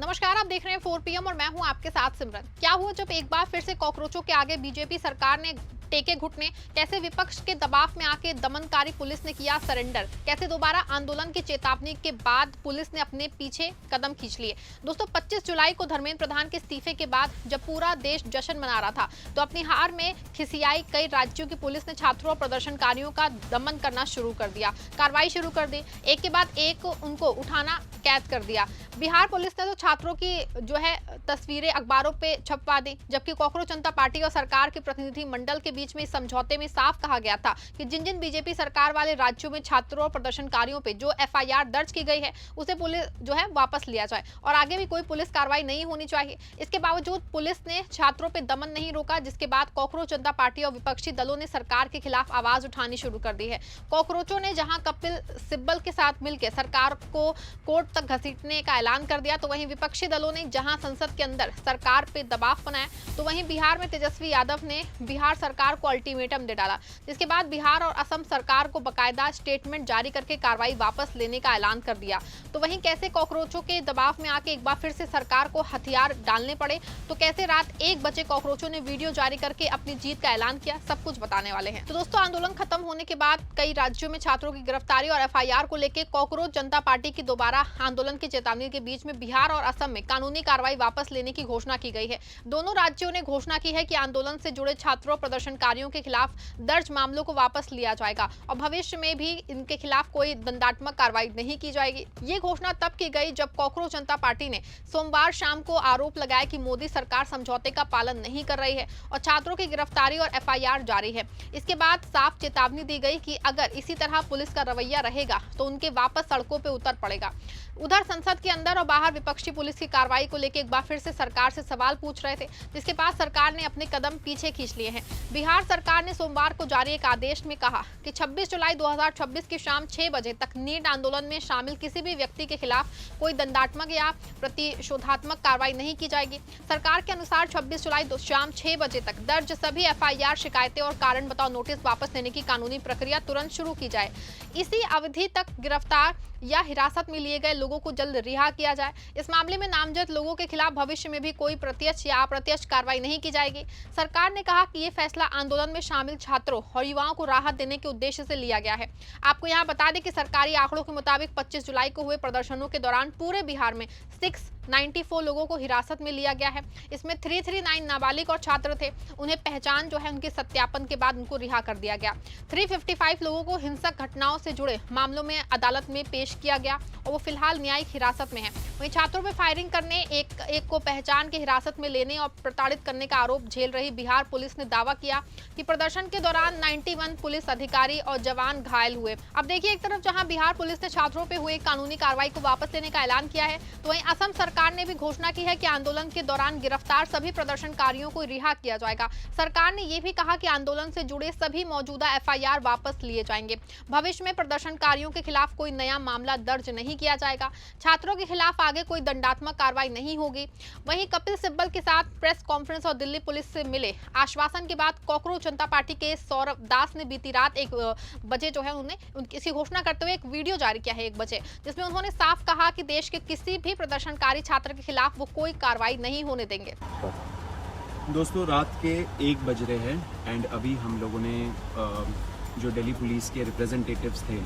नमस्कार, आप देख रहे हैं 4 PM और मैं हूं आपके साथ सिमरन। क्या हुआ जब एक बार फिर से कॉकरोचों के आगे बीजेपी सरकार ने टेके घुटने, कैसे विपक्ष के दबाव में आके दमनकारी पुलिस ने किया सरेंडर, कैसे दोबारा आंदोलन की चेतावनी के बाद पुलिस ने अपने पीछे कदम खींच लिए। दोस्तों 25 जुलाई को धर्मेंद्र प्रधान के इस्तीफे के बाद जब पूरा देश जश्न मना रहा था तो अपनी हार में खिसियाई कई राज्यों की पुलिस ने छात्रों और प्रदर्शनकारियों का दमन करना शुरू कर दिया, कार्रवाई शुरू कर दी, एक के बाद एक उनको उठाना कैद कर दिया। बिहार पुलिस ने तो छात्रों की जो है तस्वीरें अखबारों पे छपवा दी, जबकि कॉकरोच जनता पार्टी और सरकार के प्रतिनिधि मंडल के बीच में इस समझौते में साफ कहा गया था कि जिन जिन बीजेपी सरकार वाले राज्यों में छात्रों और प्रदर्शनकारियों पे जो FIR दर्ज की गई है उसे पुलिस जो है वापस लिया जाए और आगे भी कोई पुलिस कार्रवाई नहीं होनी चाहिए। इसके बावजूद पुलिस ने छात्रों पे दमन नहीं रोका, जिसके बाद कॉकरोच जनता पार्टी और विपक्षी दलों ने सरकार के खिलाफ आवाज उठानी शुरू कर दी है। कॉकरोचों ने जहां कपिल सिब्बल के साथ मिलकर सरकार को कोर्ट तक घसीटने का ऐलान कर दिया, तो वहीं विपक्षी दलों ने जहां संसद के अंदर सरकार पे दबाव बनाया, तो वहीं बिहार में तेजस्वी यादव ने बिहार सरकार को अल्टीमेटम दे डाला, जिसके बाद बिहार और असम सरकार को बकायदा स्टेटमेंट जारी करके कार्रवाई वापस लेने का ऐलान कर दिया। तो वहीं कैसे कॉकरोचों के दबाव में आके एक बार फिर से सरकार को हथियार डालने पड़े, तो कैसे रात 1 बजे कॉकरोचों ने वीडियो जारी करके अपनी जीत का ऐलान किया, सब कुछ बताने वाले हैं। तो दोस्तों आंदोलन खत्म होने के बाद कई राज्यों में छात्रों की गिरफ्तारी और FIR को लेकर कॉकरोच जनता पार्टी की दोबारा आंदोलन की चेतावनी के बीच में बिहार और असम में कानूनी कार्रवाई वापस लेने की घोषणा की गई है। दोनों राज्यों ने घोषणा की है कि आंदोलन से जुड़े छात्रों और प्रदर्शनकारियों के खिलाफ दर्ज मामलों को वापस लिया जाएगा और भविष्य में भी इनके खिलाफ कोई दंडात्मक कार्रवाई नहीं की जाएगी। ये घोषणा तब की गई जब कॉकरोच जनता पार्टी ने सोमवार शाम को आरोप लगाया कि मोदी सरकार समझौते का पालन नहीं कर रही है और छात्रों की गिरफ्तारी और FIR जारी है। इसके बाद साफ चेतावनी दी गई कि अगर इसी तरह पुलिस का रवैया रहेगा तो उनके वापस सड़कों पर उतर पड़ेगा। उधर संसद के अंदर और बाहर विपक्षी पुलिस की कार्रवाई को लेकर एक बार फिर से सरकार से सवाल पूछ रहे थे, जिसके बाद सरकार ने अपने कदम पीछे खींच लिए हैं। बिहार सरकार ने सोमवार को जारी एक आदेश में कहा कि 26 जुलाई 2026 की शाम 6 बजे तक नीट आंदोलन में शामिल किसी भी व्यक्ति के खिलाफ कोई दंडात्मक या प्रतिशोधात्मक कार्रवाई नहीं की जाएगी। सरकार के अनुसार 26 जुलाई शाम 6 बजे तक दर्ज सभी FIR शिकायतें और कारण बताओ नोटिस वापस लेने की कानूनी प्रक्रिया तुरंत शुरू की जाए। इसी अवधि तक गिरफ्तार या हिरासत में लिए गए लोगों को जल्द रिहा किया जाए। इस मामले में नामजद लोगों के खिलाफ भविष्य में भी कोई प्रत्यक्ष या अप्रत्यक्ष कार्रवाई नहीं की जाएगी। सरकार ने कहा कि ये फैसला आंदोलन में शामिल छात्रों और युवाओं को राहत देने के उद्देश्य से लिया गया है। आपको यहाँ बता दें कि सरकारी आंकड़ों के मुताबिक 25 जुलाई को हुए प्रदर्शनों के दौरान पूरे बिहार में 694 लोगों को हिरासत में लिया गया है। इसमें 339 नाबालिग और छात्र थे। उन्हें पहचान जो है उनके सत्यापन के बाद उनको रिहा कर दिया गया। 355 लोगों को हिंसक घटनाओं से जुड़े मामलों में अदालत में पेश किया गया और वो फिलहाल न्यायिक हिरासत में है। वहीं छात्रों पर फायरिंग करने, एक को पहचान के हिरासत में लेने और प्रताड़ित करने का आरोप झेल रही बिहार पुलिस ने दावा किया कि प्रदर्शन के दौरान 91 पुलिस अधिकारी और जवान घायल हुए। अब देखिए, एक तरफ जहां बिहार पुलिस ने छात्रों पर हुए कानूनी कार्रवाई को वापस लेने का ऐलान किया है, तो वहीं असम सरकार ने भी घोषणा की है कि आंदोलन के दौरान गिरफ्तार सभी प्रदर्शनकारियों को रिहा किया जाएगा। सरकार ने यह भी कहा कि आंदोलन से जुड़े सभी मौजूदा FIR वापस लिए जाएंगे। भविष्य में प्रदर्शनकारियों के खिलाफ कोई नया मामला दर्ज नहीं किया जाएगा। छात्रों के खिलाफ आगे कोई दंडात्मक कार्रवाई नहीं होगी। वहीं कपिल सिब्बल के साथ प्रेस कॉन्फ्रेंस और दिल्ली पुलिस से मिले आश्वासन के बाद कॉकरोच जनता पार्टी के सौरभ दास ने बीती रात 1 बजे जो है उन्होंने इसकी घोषणा करते हुए एक वीडियो जारी किया है 1 बजे, जिसमें उन्होंने साफ कहा कि देश के किसी भी प्रदर्शनकारी छात्र के खिलाफ वो कोई कार्रवाई नहीं होने देंगे। दोस्तों रात के 1 बज रहे हैं एंड अभी हम लोगों ने जो दिल्ली पुलिस के रिप्रेजेंटेटिव्स थे,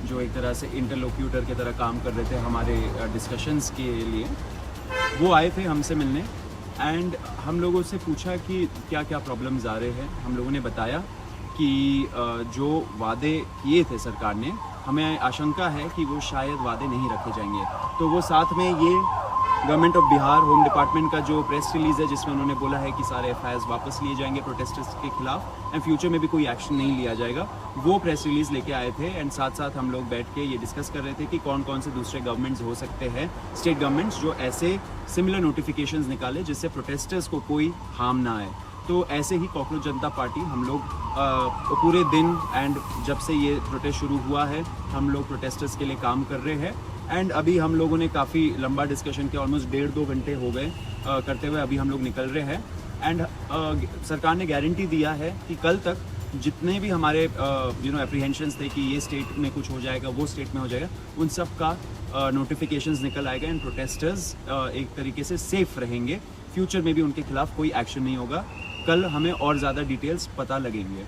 जो एक तरह से इंटरलोक्यूटर की तरह काम कर रहे थे हमारे डिस्कशंस के लिए, वो आए थे हमसे मिलने एंड हम लोगों से पूछा कि क्या क्या प्रॉब्लम्स आ रहे हैं। हम लोगों ने बताया कि जो वादे किए थे सरकार ने, हमें आशंका है कि वो शायद वादे नहीं रखे जाएंगे। तो वो साथ में ये government of Bihar home department का जो प्रेस रिलीज है जिसमें उन्होंने बोला है कि सारे FIRs वापस लिए जाएंगे प्रोटेस्टर्स के खिलाफ एंड फ्यूचर में भी कोई एक्शन नहीं लिया जाएगा, वो प्रेस रिलीज लेके आए थे। एंड साथ साथ हम लोग बैठ के ये डिस्कस कर रहे थे कि कौन कौन से दूसरे गवर्नमेंट्स हो सकते हैं, स्टेट गवर्नमेंट्स, जो ऐसे सिमिलर नोटिफिकेशंस निकाले जिससे प्रोटेस्टर्स को कोई हार्म ना आए। तो ऐसे ही कॉकरोच जनता पार्टी हम लोग पूरे दिन एंड जब से ये प्रोटेस्ट शुरू हुआ है हम लोग प्रोटेस्टर्स के लिए काम कर रहे हैं एंड अभी हम लोगों ने काफ़ी लंबा डिस्कशन किया, ऑलमोस्ट 1.5-2 घंटे हो गए करते हुए अभी हम लोग निकल रहे हैं एंड सरकार ने गारंटी दिया है कि कल तक जितने भी हमारे एप्रीहेंशंस थे कि ये स्टेट में कुछ हो जाएगा, वो स्टेट में हो जाएगा, उन सब का नोटिफिकेशंस निकल आएगा एंड प्रोटेस्टर्स एक तरीके से सेफ रहेंगे। फ्यूचर में भी उनके खिलाफ कोई एक्शन नहीं होगा। कल हमें और ज़्यादा डिटेल्स पता लगेंगे।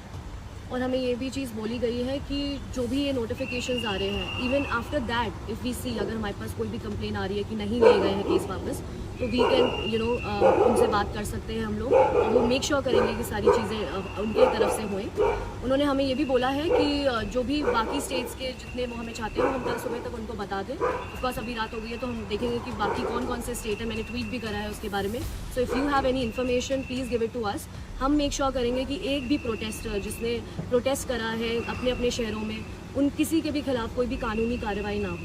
और हमें ये भी चीज़ बोली गई है कि जो भी ये नोटिफिकेशंस आ रहे हैं, even after that if we see, अगर हमारे पास कोई भी कंप्लेन आ रही है कि नहीं लिए गए हैं केस वापस, तो वी कैन उनसे बात कर सकते हैं हम लोग, और वो मेक श्योर करेंगे कि सारी चीज़ें उनके तरफ से होएं। उन्होंने हमें ये भी बोला है कि जो भी बाकी स्टेट्स के जितने वो हमें चाहते हैं हम कल सुबह तक उनको बता दें। ऑफकोर्स अभी रात हो गई है तो हम देखेंगे कि बाकी कौन कौन से स्टेट है, मैंने ट्वीट भी करा है उसके बारे में। So if you have any information please give it to us. हम मेक श्योर करेंगे कि एक भी प्रोटेस्टर जिसने प्रोटेस्ट करा है अपने अपने शहरों में, उन किसी के भी खिलाफ कोई भी कानूनी कार्रवाई ना हो।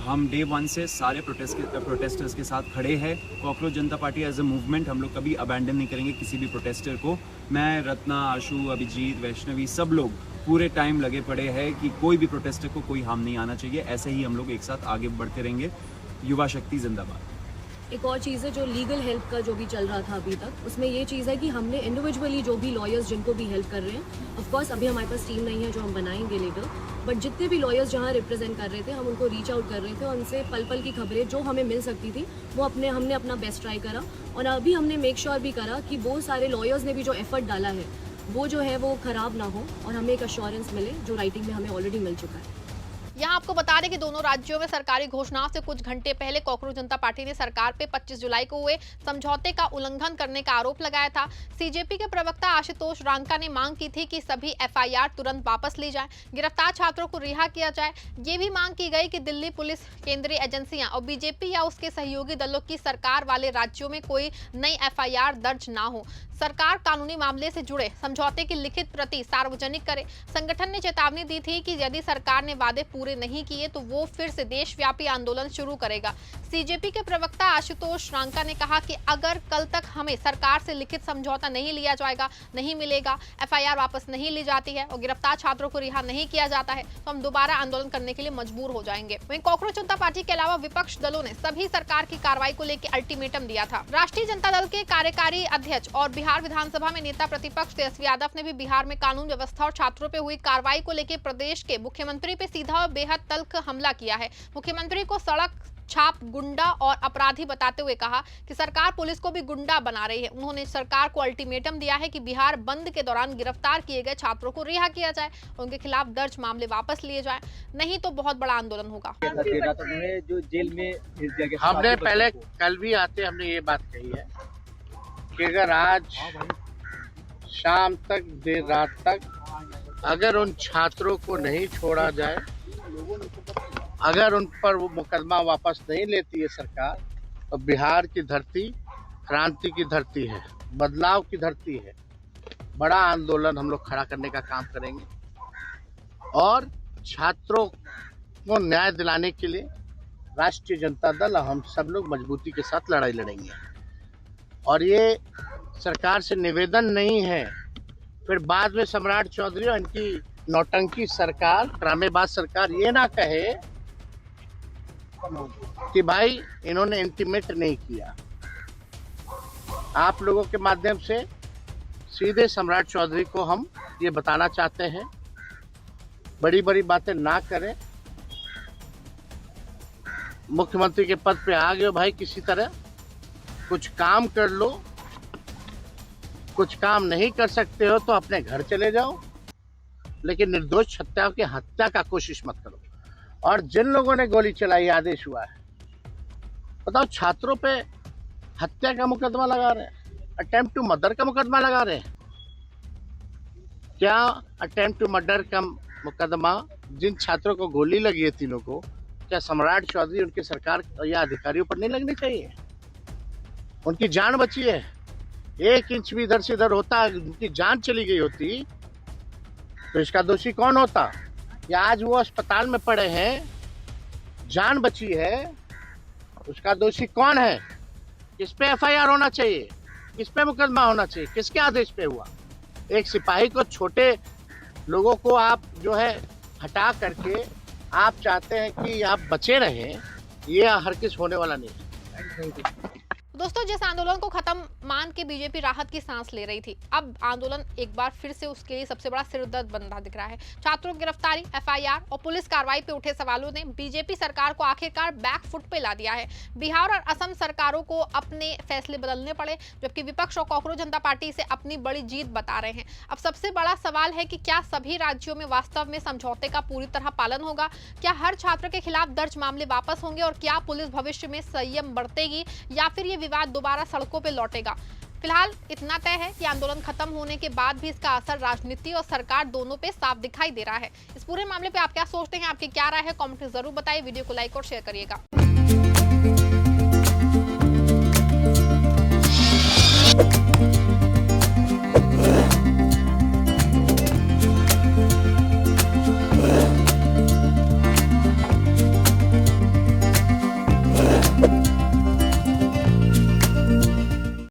हम डे 1 से सारे प्रोटेस्टर्स के साथ खड़े हैं। Cockroach Janata party as a movement हम लोग कभी अबैंडन नहीं करेंगे किसी भी प्रोटेस्टर को। मैं, रत्ना, आशु, अभिजीत, वैष्णवी, सब लोग पूरे टाइम लगे पड़े हैं कि कोई भी प्रोटेस्टर को कोई हार्म नहीं आना चाहिए। ऐसे ही हम लोग एक साथ आगे बढ़ते रहेंगे। युवा शक्ति जिंदाबाद। एक और चीज़ है जो लीगल हेल्प का जो भी चल रहा था अभी तक, उसमें ये चीज़ है कि हमने इंडिविजुअली जो भी लॉयर्स जिनको भी हेल्प कर रहे हैं, ऑफ कोर्स अभी हमारे पास टीम नहीं है जो हम बनाएंगे लेटर, बट जितने भी लॉयर्स जहाँ रिप्रेजेंट कर रहे थे हम उनको रीच आउट कर रहे थे, उनसे पल पल की खबरें जो हमें मिल सकती थी वो हमने अपना बेस्ट ट्राई करा। और अभी हमने मेक श्योर भी करा कि वो सारे लॉयर्स ने भी जो एफर्ट डाला है वो जो है वो ख़राब ना हो, और हमें एक अश्योरेंस मिले जो राइटिंग में हमें ऑलरेडी मिल चुका है। यहाँ आपको बता दें कि दोनों राज्यों में सरकारी घोषणाओं से कुछ घंटे पहले कॉकरोच जनता पार्टी ने सरकार पे 25 जुलाई को हुए समझौते का उल्लंघन करने का आरोप लगाया था। सीजेपी के प्रवक्ता आशुतोष रांका ने मांग की थी कि सभी एफआईआर तुरंत वापस ली जाए, गिरफ्तार छात्रों को रिहा किया जाए। ये भी मांग की गई कि दिल्ली पुलिस, केंद्रीय एजेंसियां और बीजेपी या उसके सहयोगी दलों की सरकार वाले राज्यों में कोई नई एफआईआर दर्ज ना हो। सरकार कानूनी मामले से जुड़े समझौते की लिखित प्रति सार्वजनिक करे। संगठन ने चेतावनी दी थी कि यदि सरकार ने वादे पूरे नहीं किए तो वो फिर से देशव्यापी आंदोलन शुरू करेगा। सीजेपी के प्रवक्ता आशुतोष रांका ने कहा कि अगर कल तक हमें सरकार से लिखित समझौता नहीं लिया जाएगा, नहीं मिलेगा, एफआईआर वापस नहीं ली जाती है और गिरफ्तार छात्रों को रिहा नहीं किया जाता है तो हम दोबारा आंदोलन करने के लिए मजबूर हो जाएंगे। वहीं कॉकरोच जनता पार्टी के अलावा विपक्ष दलों ने सभी सरकार की कार्रवाई को लेकर अल्टीमेटम दिया था। राष्ट्रीय जनता दल के कार्यकारी अध्यक्ष और बिहार विधानसभा में नेता प्रतिपक्ष तेजस्वी यादव ने भी बिहार में कानून व्यवस्था और छात्रों पे हुई कार्रवाई को लेकर प्रदेश के मुख्यमंत्री पे सीधा और बेहद तल्ख हमला किया है। मुख्यमंत्री को सड़क छाप, गुंडा और अपराधी बताते हुए कहा कि सरकार पुलिस को भी गुंडा बना रही है। उन्होंने सरकार को अल्टीमेटम दिया है कि बिहार बंद के दौरान गिरफ्तार किए गए छात्रों को रिहा किया जाए, उनके खिलाफ दर्ज मामले वापस लिए जाए, नहीं तो बहुत बड़ा आंदोलन होगा। जो जेल में भेज दिया गया, हमने पहले कल भी आते हमने ये बात कही है कि अगर आज शाम तक, देर रात तक अगर उन छात्रों को नहीं छोड़ा जाए, अगर उन पर वो मुकदमा वापस नहीं लेती है सरकार, तो बिहार की धरती क्रांति की धरती है, बदलाव की धरती है। बड़ा आंदोलन हम लोग खड़ा करने का काम करेंगे और छात्रों को न्याय दिलाने के लिए राष्ट्रीय जनता दल, हम सब लोग मजबूती के साथ लड़ाई लड़ेंगे। और ये सरकार से निवेदन नहीं है फिर बाद में सम्राट चौधरी और इनकी नौटंकी सरकार, ड्रामेबाज सरकार ये ना कहे कि भाई इन्होंने इंटीमेट नहीं किया। आप लोगों के माध्यम से सीधे सम्राट चौधरी को हम ये बताना चाहते हैं, बड़ी बड़ी बातें ना करें। मुख्यमंत्री के पद पे आ गए भाई, किसी तरह कुछ काम कर लो, कुछ काम नहीं कर सकते हो तो अपने घर चले जाओ, लेकिन निर्दोष हत्याओं की हत्या का कोशिश मत करो। और जिन लोगों ने गोली चलाई, आदेश हुआ है, बताओ छात्रों पे हत्या का मुकदमा लगा रहे हैं, अटेम्प्ट टू मर्डर का मुकदमा लगा रहे हैं। क्या अटेम्प्ट टू मर्डर का मुकदमा जिन छात्रों को गोली लगी है, तीनों को, क्या सम्राट चौधरी उनकी सरकार या अधिकारियों पर नहीं लगनी चाहिए? उनकी जान बची है, 1 इंच भी इधर से इधर होता, उनकी जान चली गई होती तो इसका दोषी कौन होता? या आज वो अस्पताल में पड़े हैं, जान बची है, उसका दोषी कौन है? किस पे एफआईआर होना चाहिए, किस पे मुकदमा होना चाहिए, किसके आदेश पे हुआ? एक सिपाही को, छोटे लोगों को आप जो है हटा करके आप चाहते हैं कि आप बचे रहें, ये हरगिज़ होने वाला नहीं है। दोस्तों, जिस आंदोलन को खत्म मान के बीजेपी राहत की सांस ले रही थी, अब आंदोलन एक बार फिर से उसके लिए सबसे बड़ा सिरदर्द बन रहा दिख रहा है। छात्रों की गिरफ्तारी, एफआईआर और पुलिस कार्रवाई पे उठे सवालों ने बीजेपी सरकार को आखिरकार बैक फुट पे ला दिया है। बिहार और असम सरकारों को अपने फैसले बदलने पड़े, जबकि विपक्ष और कॉकरोच जनता पार्टी इसे अपनी बड़ी जीत बता रहे हैं। अब सबसे बड़ा सवाल है कि क्या सभी राज्यों में वास्तव में समझौते का पूरी तरह पालन होगा? क्या हर छात्र के खिलाफ दर्ज मामले वापस होंगे और क्या पुलिस भविष्य में संयम बरतेगी या फिर ये विवाद दोबारा सड़कों पे लौटेगा? फिलहाल इतना तय है कि आंदोलन खत्म होने के बाद भी इसका असर राजनीति और सरकार दोनों पे साफ दिखाई दे रहा है। इस पूरे मामले पे आप क्या सोचते हैं? आपकी क्या राय है? कमेंट में जरूर बताइए। वीडियो को लाइक और शेयर करिएगा।